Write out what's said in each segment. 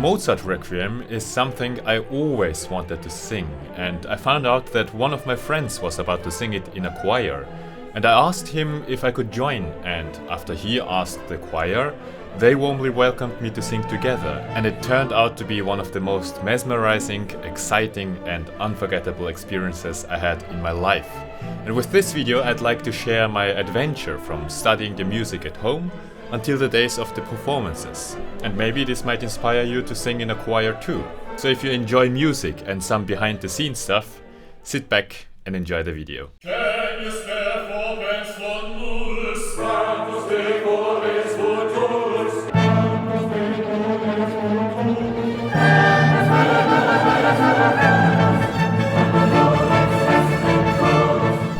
Mozart Requiem is something I always wanted to sing, and I found out that one of my friends was about to sing it in a choir. And I asked him if I could join, and after he asked the choir, they warmly welcomed me to sing together, and it turned out to be one of the most mesmerizing, exciting and unforgettable experiences I had in my life. And with this video I'd like to share my adventure from studying the music at home until the days of the performances. And maybe this might inspire you to sing in a choir too. So if you enjoy music and some behind the scenes stuff, sit back and enjoy the video.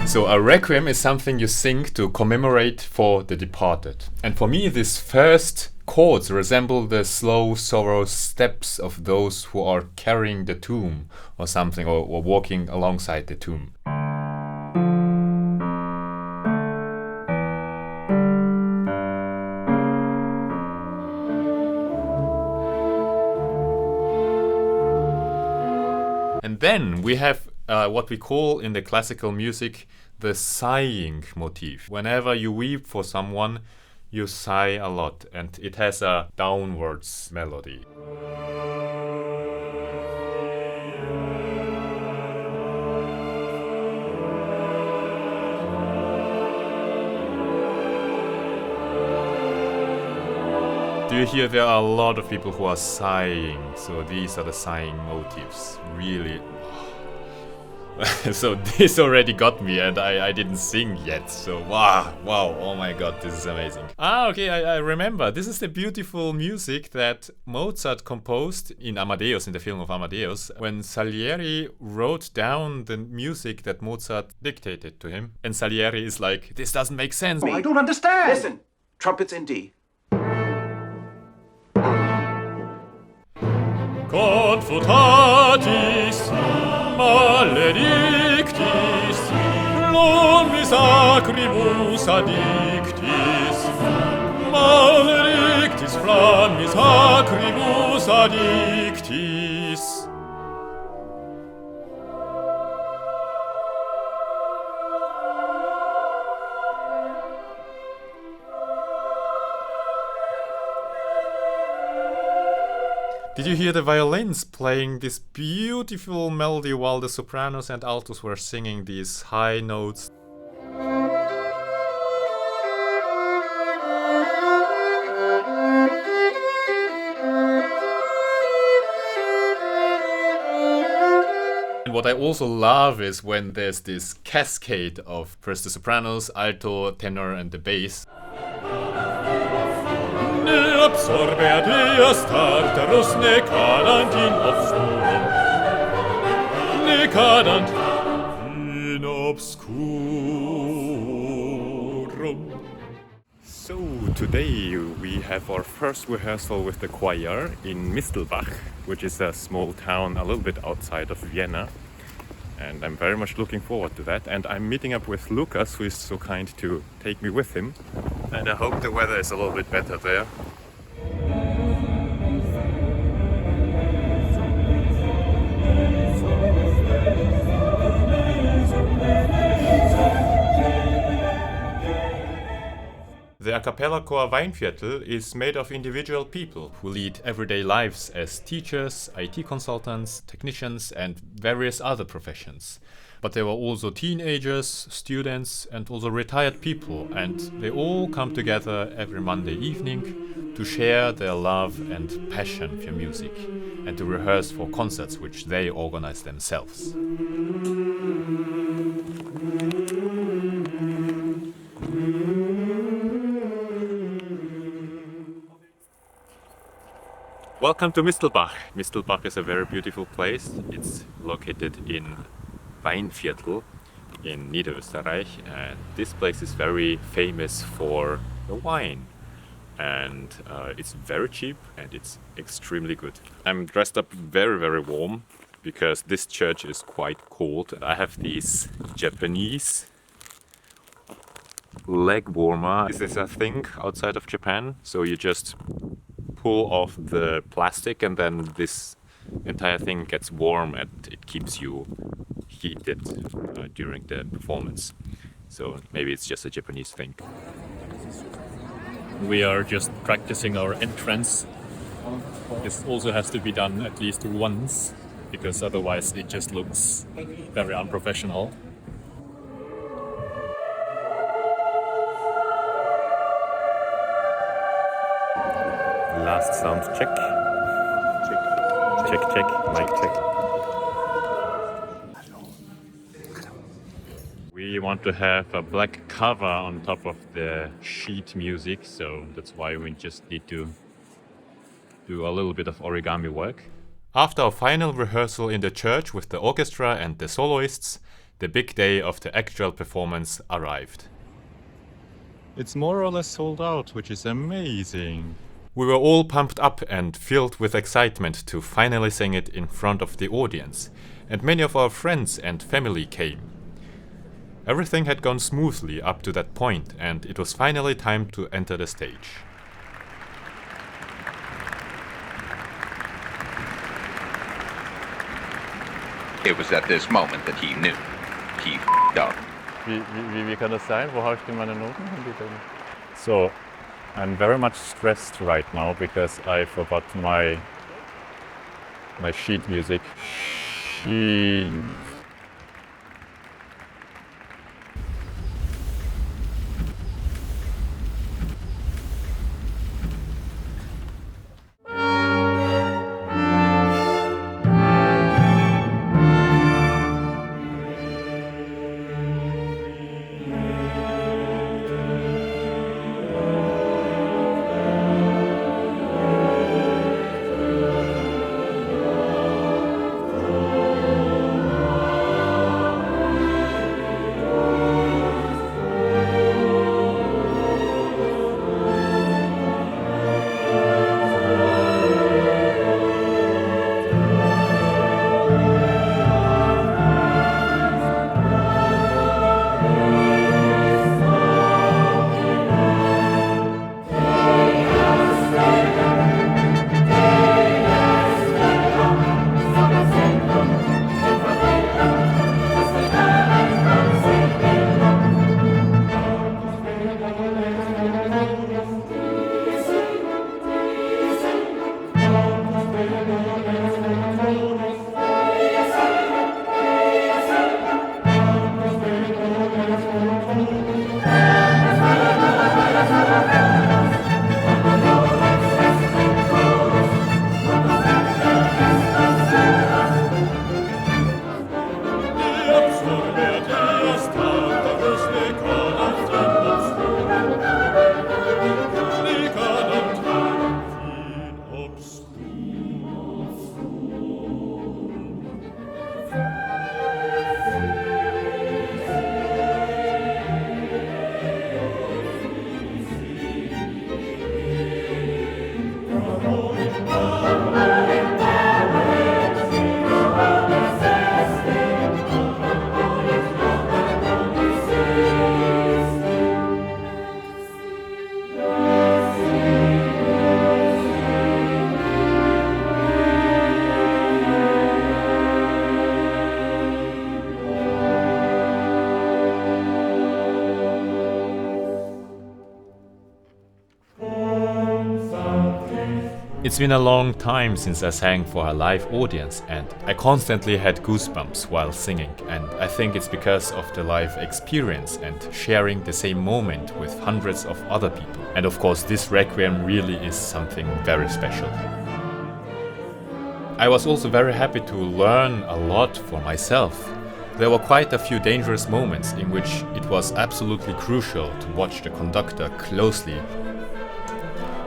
So a requiem is something you sing to commemorate for the departed. And for me, these first chords resemble the slow sorrow steps of those who are carrying the tomb or something, or walking alongside the tomb. And then we have what we call in the classical music the sighing motif. Whenever you weep for someone, you sigh a lot, and it has a downwards melody. Do you hear there are a lot of people who are sighing? So these are the sighing motifs. Really. So this already got me, and I didn't sing yet. So wow, oh my god, this is amazing. Okay, I remember. This is the beautiful music that Mozart composed in Amadeus, in the film of Amadeus, when Salieri wrote down the music that Mozart dictated to him. And Salieri is like, this doesn't make sense. Oh, I don't understand. Listen, trumpets in D. Confutatis maledictis, flammis acribus addictis, maledictis flammis acribus addictis. Did you hear the violins playing this beautiful melody while the sopranos and altos were singing these high notes? And what I also love is when there's this cascade of first the sopranos, alto, tenor and the bass. Absorber Deus Tartarus necadant in obscurum, necadant in obscurum. So today we have our first rehearsal with the choir in Mistelbach, which is a small town a little bit outside of Vienna. And I'm very much looking forward to that. And I'm meeting up with Lucas, who is so kind to take me with him. And I hope the weather is a little bit better there. The A-Cappella Choir Weinviertel is made of individual people who lead everyday lives as teachers, IT consultants, technicians and various other professions. But there were also teenagers, students and also retired people, and they all come together every Monday evening to share their love and passion for music and to rehearse for concerts which they organize themselves. Welcome to Mistelbach. Mistelbach is a very beautiful place. It's located in Weinviertel in Niederösterreich, and this place is very famous for the wine. And it's very cheap and it's extremely good. I'm dressed up very warm because this church is quite cold. I have these Japanese leg warmer. This is a thing outside of Japan, so you just pull off the plastic, and then this entire thing gets warm and it keeps you heated during the performance. So maybe it's just a Japanese thing. We are just practicing our entrance. This also has to be done at least once, because otherwise it just looks very unprofessional. Last sound check. Check, mic check. We want to have a black cover on top of the sheet music, so that's why we just need to do a little bit of origami work. After our final rehearsal in the church with the orchestra and the soloists, the big day of the actual performance arrived. It's more or less sold out, which is amazing. We were all pumped up and filled with excitement to finally sing it in front of the audience, and many of our friends and family came. Everything had gone smoothly up to that point, and it was finally time to enter the stage. It was at this moment that he knew. He f***ed up. Wie kann das sein? Wo habe ich denn meine Noten hingetan? So, I'm very much stressed right now because I forgot my sheet music. It's been a long time since I sang for a live audience, and I constantly had goosebumps while singing, and I think it's because of the live experience and sharing the same moment with hundreds of other people. And of course, this Requiem really is something very special. I was also very happy to learn a lot for myself. There were quite a few dangerous moments in which it was absolutely crucial to watch the conductor closely.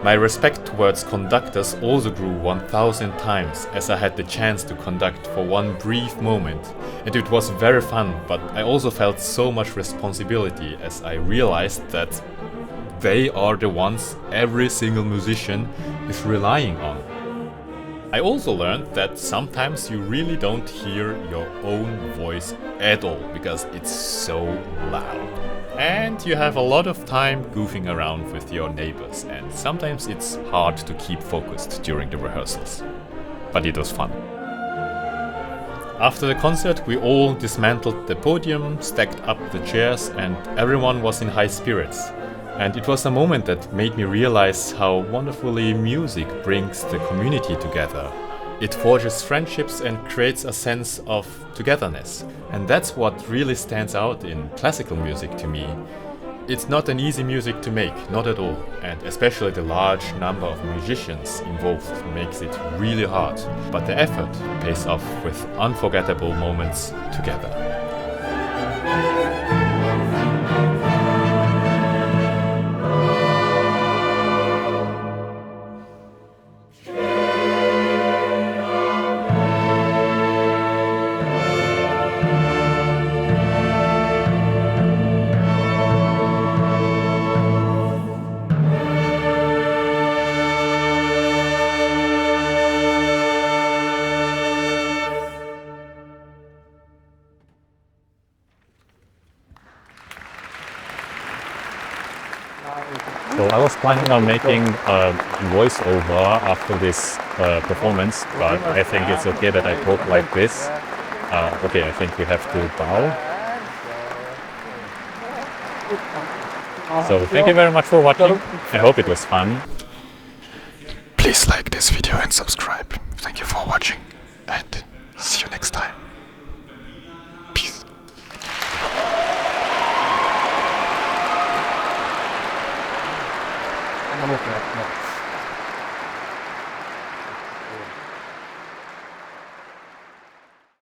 My respect towards conductors also grew 1000 times as I had the chance to conduct for one brief moment, and it was very fun, but I also felt so much responsibility as I realized that they are the ones every single musician is relying on. I also learned that sometimes you really don't hear your own voice at all because it's so loud. And you have a lot of time goofing around with your neighbors, and sometimes it's hard to keep focused during the rehearsals. But it was fun. After the concert, we all dismantled the podium, stacked up the chairs, and everyone was in high spirits. And it was a moment that made me realize how wonderfully music brings the community together. It forges friendships and creates a sense of togetherness. And that's what really stands out in classical music to me. It's not an easy music to make, not at all. And especially the large number of musicians involved makes it really hard. But the effort pays off with unforgettable moments together. So I was planning on making a voiceover after this performance, but I think it's okay that I talk like this. Okay, I think we have to bow. So thank you very much for watching. I hope it was fun. Please like this video and subscribe. Thank you for watching and see you next time.